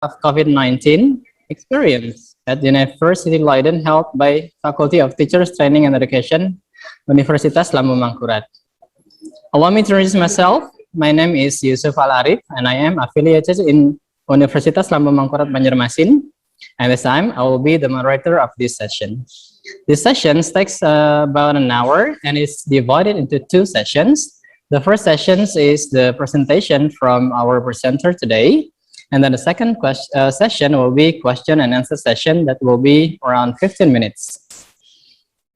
of COVID-19 experience at University Leiden held by Faculty of Teachers Training and Education, Universitas Lambung Mangkurat. Allow me to introduce myself. My name is Yusuf Al-Arif and I am affiliated in Universitas Lambung Mangkurat Banjarmasin. And this time I will be the moderator of this session. This session takes about an hour and is divided into two sessions. The first session is the presentation from our presenter today. And then the second session will be question and answer session that will be around 15 minutes.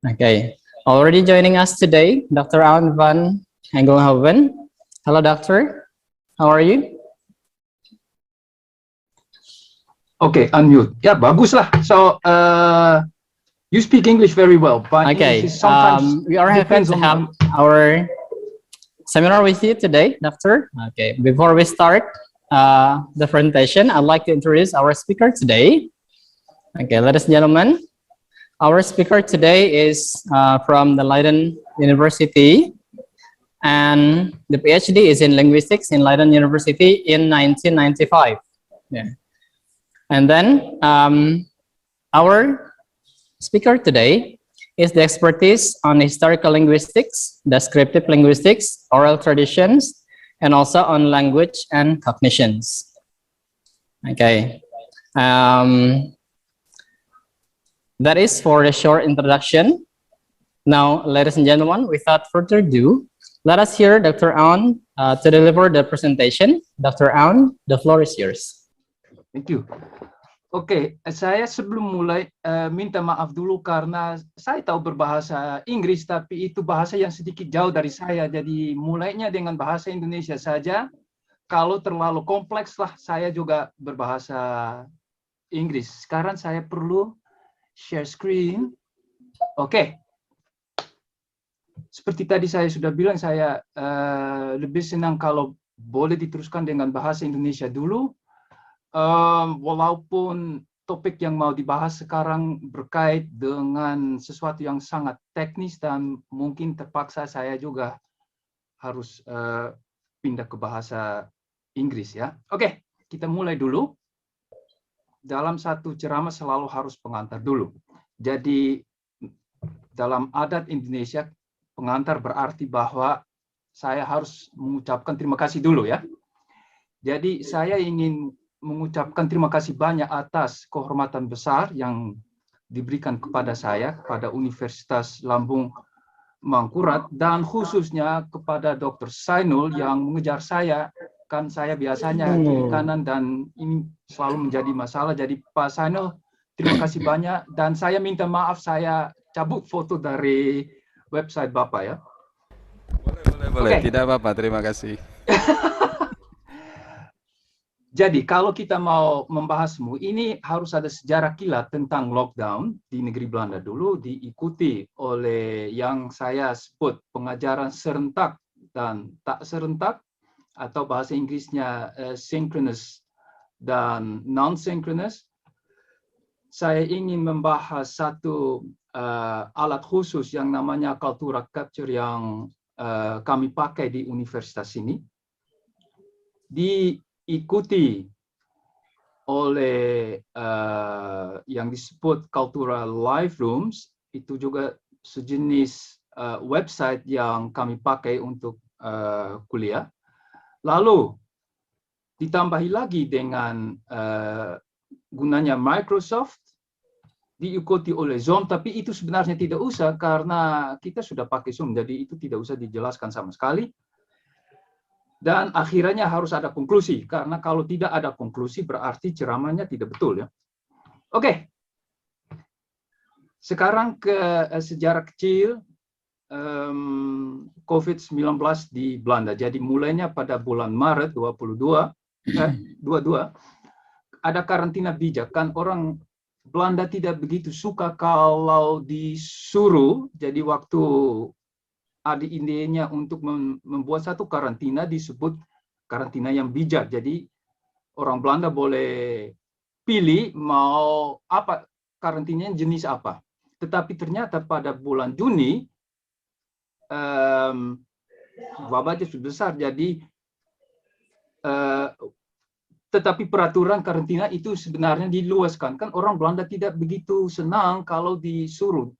Okay, already joining us today, Dr. Aun van Engelhoven. Hello, doctor. How are you? Okay, unmute. Yeah, bagus lah. So, you speak English very well, but okay, sometimes we are happy to have our seminar with you today, doctor. Okay, before we start the presentation, I'd like to introduce our speaker today. Okay, ladies and gentlemen, our speaker today is from the Leiden University, and the PhD is in linguistics in Leiden University in 1995. Yeah. And then our speaker today is the expertise on historical linguistics, descriptive linguistics, oral traditions, and also on language and cognitions. Okay, that is for a short introduction. Now, ladies and gentlemen, without further ado, let us hear Dr. Aun to deliver the presentation. Dr. Aun, the floor is yours. Thank you. Oke, saya sebelum mulai minta maaf dulu karena saya tahu berbahasa Inggris, tapi itu bahasa yang sedikit jauh dari saya. Jadi mulainya dengan bahasa Indonesia saja. Kalau terlalu kompleks lah, saya juga berbahasa Inggris. Sekarang saya perlu share screen. Oke. Seperti tadi saya sudah bilang, saya lebih senang kalau boleh diteruskan dengan bahasa Indonesia dulu. Walaupun topik yang mau dibahas sekarang berkait dengan sesuatu yang sangat teknis dan mungkin terpaksa saya juga harus pindah ke bahasa Inggris ya. Oke, kita mulai dulu. Dalam satu ceramah selalu harus pengantar dulu. Jadi dalam adat Indonesia, pengantar berarti bahwa saya harus mengucapkan terima kasih dulu ya. Jadi saya ingin mengucapkan terima kasih banyak atas kehormatan besar yang diberikan kepada saya, kepada Universitas Lambung Mangkurat, dan khususnya kepada Dr. Sainul yang mengejar saya. Kan saya biasanya kiri kanan dan ini selalu menjadi masalah. Jadi Pak Sainul, terima kasih banyak. Dan saya minta maaf saya cabut foto dari website Bapak ya. Boleh. Okay. Tidak apa-apa, terima kasih. Jadi kalau kita mau membahasmu, ini harus ada sejarah kilat tentang lockdown di negeri Belanda dulu, diikuti oleh yang saya sebut pengajaran serentak dan tak serentak, atau bahasa Inggrisnya synchronous dan non-synchronous. Saya ingin membahas satu alat khusus yang namanya Kaltura Capture yang kami pakai di universitas ini. Diikuti oleh yang disebut Kaltura Live Rooms, itu juga sejenis website yang kami pakai untuk kuliah. Lalu ditambahi lagi dengan gunanya Microsoft, diikuti oleh Zoom, tapi itu sebenarnya tidak usah karena kita sudah pakai Zoom, jadi itu tidak usah dijelaskan sama sekali. Dan akhirnya harus ada konklusi, karena kalau tidak ada konklusi berarti ceramahnya tidak betul ya. Oke. Sekarang ke sejarah kecil COVID-19 di Belanda. Jadi mulainya pada bulan Maret 22 ada karantina bijak. Kan orang Belanda tidak begitu suka kalau disuruh, jadi waktu ada idenya untuk membuat satu karantina disebut karantina yang bijak. Jadi orang Belanda boleh pilih mau apa karantinanya jenis apa. Tetapi ternyata pada bulan Juni wabahnya sudah besar. Jadi tetapi peraturan karantina itu sebenarnya diluaskan. Kan orang Belanda tidak begitu senang kalau disuruh.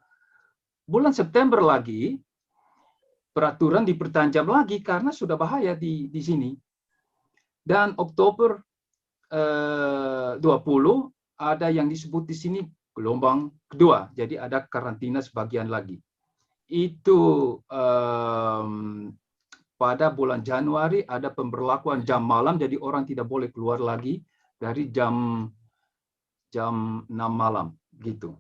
Bulan September lagi, peraturan diperpanjang lagi karena sudah bahaya di sini. Dan Oktober 20 ada yang disebut di sini gelombang kedua. Jadi ada karantina sebagian lagi. Itu pada bulan Januari ada pemberlakuan jam malam, jadi orang tidak boleh keluar lagi dari jam 6 malam gitu.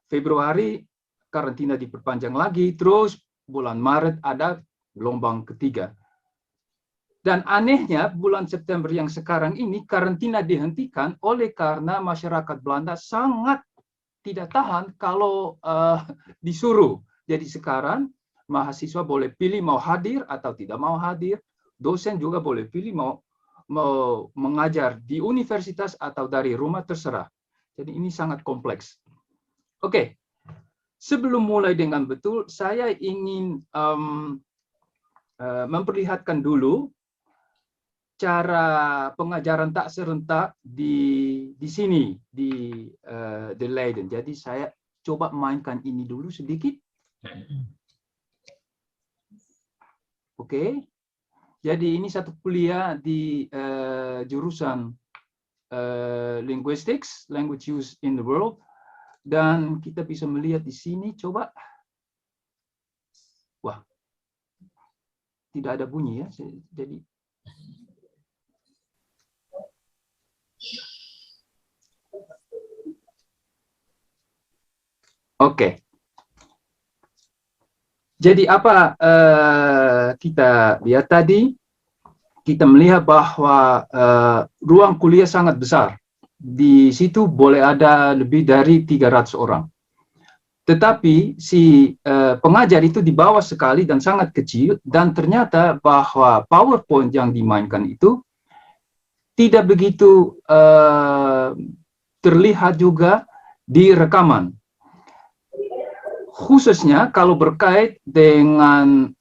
Februari karantina diperpanjang lagi, terus bulan Maret ada gelombang ketiga. Dan anehnya bulan September yang sekarang ini karantina dihentikan oleh karena masyarakat Belanda sangat tidak tahan kalau disuruh. Jadi sekarang mahasiswa boleh pilih mau hadir atau tidak mau hadir. Dosen juga boleh pilih mau mengajar di universitas atau dari rumah, terserah. Jadi ini sangat kompleks. Oke. Sebelum mulai dengan betul, saya ingin memperlihatkan dulu cara pengajaran tak serentak di sini di The Leiden. Jadi saya coba mainkan ini dulu sedikit. Oke. Jadi ini satu kuliah di jurusan Linguistics, Language Use in the World. Dan kita bisa melihat di sini, coba. Wah, tidak ada bunyi ya. Jadi oke. Jadi apa kita lihat tadi? Kita melihat bahwa ruang kuliah sangat besar. Di situ boleh ada lebih dari 300 orang. Tetapi si pengajar itu di bawah sekali dan sangat kecil, dan ternyata bahwa PowerPoint yang dimainkan itu tidak begitu terlihat juga di rekaman. Khususnya kalau berkait dengan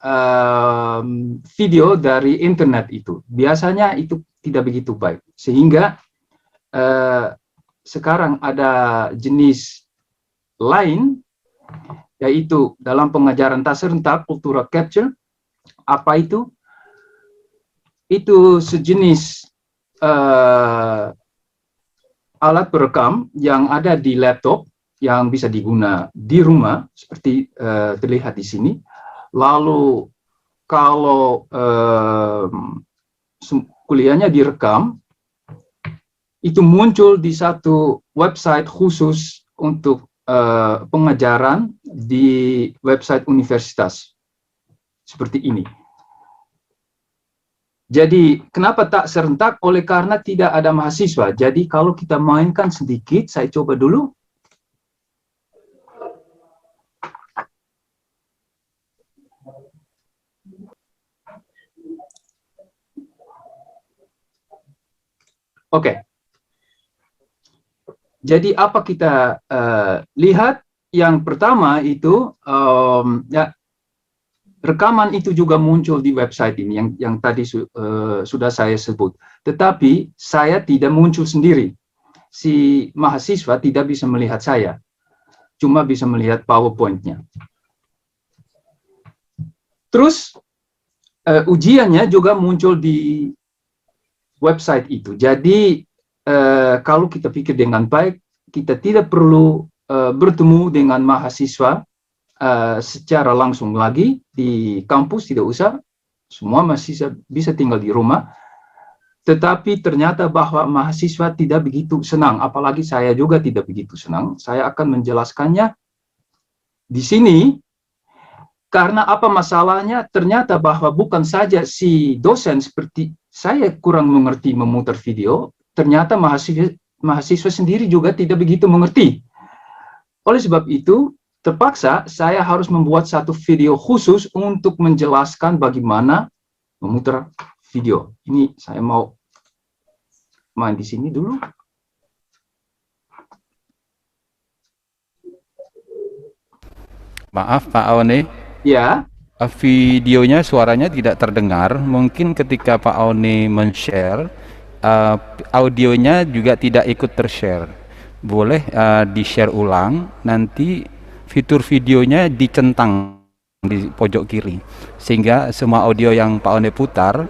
video dari internet itu. Biasanya itu tidak begitu baik. Sehingga sekarang ada jenis lain, yaitu dalam pengajaran tak serentak, cultural capture. Apa itu? Itu sejenis alat perekam yang ada di laptop, yang bisa digunakan di rumah, seperti terlihat di sini. Lalu kalau kuliahnya direkam, itu muncul di satu website khusus untuk pengajaran di website universitas. Seperti ini. Jadi, kenapa tak serentak? Oleh karena tidak ada mahasiswa. Jadi, kalau kita mainkan sedikit, saya coba dulu. Oke. Jadi apa kita lihat? Yang pertama itu ya, rekaman itu juga muncul di website ini yang tadi sudah saya sebut. Tetapi saya tidak muncul sendiri. Si mahasiswa tidak bisa melihat saya, cuma bisa melihat PowerPoint-nya. Terus ujiannya juga muncul di website itu. Jadi kalau kita pikir dengan baik, kita tidak perlu bertemu dengan mahasiswa secara langsung lagi di kampus, tidak usah. Semua mahasiswa bisa tinggal di rumah. Tetapi ternyata bahwa mahasiswa tidak begitu senang, apalagi saya juga tidak begitu senang. Saya akan menjelaskannya di sini. Karena apa masalahnya? Ternyata bahwa bukan saja si dosen seperti saya kurang mengerti memutar video, ternyata mahasiswa sendiri juga tidak begitu mengerti. Oleh sebab itu, terpaksa saya harus membuat satu video khusus untuk menjelaskan bagaimana memutar video. Ini saya mau main di sini dulu. Maaf Pak Aone, Ya, videonya suaranya tidak terdengar. Mungkin ketika Pak Aone men-share audionya juga tidak ikut tershare. Boleh di-share ulang, nanti fitur videonya dicentang di pojok kiri, sehingga semua audio yang Pak One putar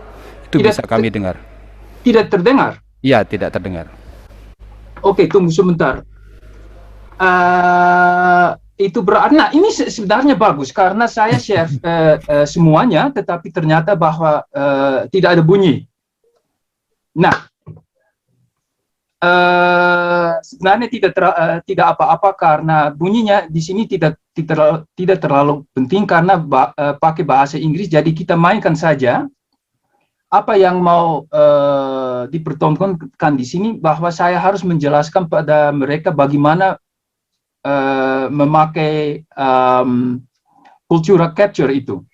itu bisa kami dengar. Tidak terdengar? Iya, tidak terdengar. Oke, tunggu sebentar. Itu berarti, nah ini sebenarnya bagus karena saya share semuanya, tetapi ternyata bahwa tidak ada bunyi. Nah, sebenarnya tidak apa-apa karena bunyinya di sini tidak terlalu penting karena pakai bahasa Inggris, jadi kita mainkan saja. Apa yang mau dipertontonkan di sini bahwa saya harus menjelaskan pada mereka bagaimana memakai cultural capture itu.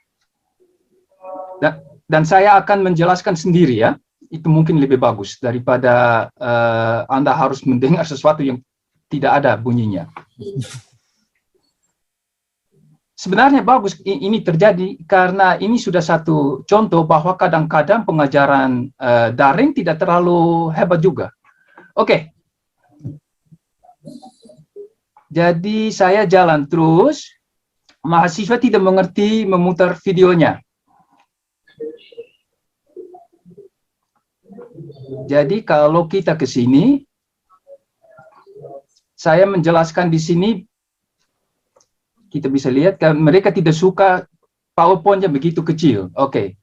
Dan saya akan menjelaskan sendiri ya. Itu mungkin lebih bagus daripada Anda harus mendengar sesuatu yang tidak ada bunyinya. Sebenarnya bagus ini terjadi karena ini sudah satu contoh bahwa kadang-kadang pengajaran daring tidak terlalu hebat juga. Oke. Jadi saya jalan terus, mahasiswa tidak mengerti memutar videonya. Jadi kalau kita ke sini, saya menjelaskan di sini, kita bisa lihat kan mereka tidak suka PowerPoint-nya begitu kecil. Oke.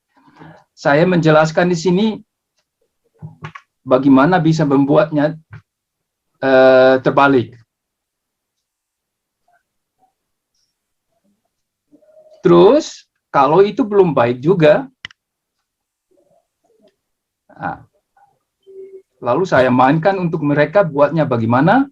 Saya menjelaskan di sini bagaimana bisa membuatnya terbalik. Terus, kalau itu belum baik juga, nah, lalu saya mainkan untuk mereka buatnya bagaimana.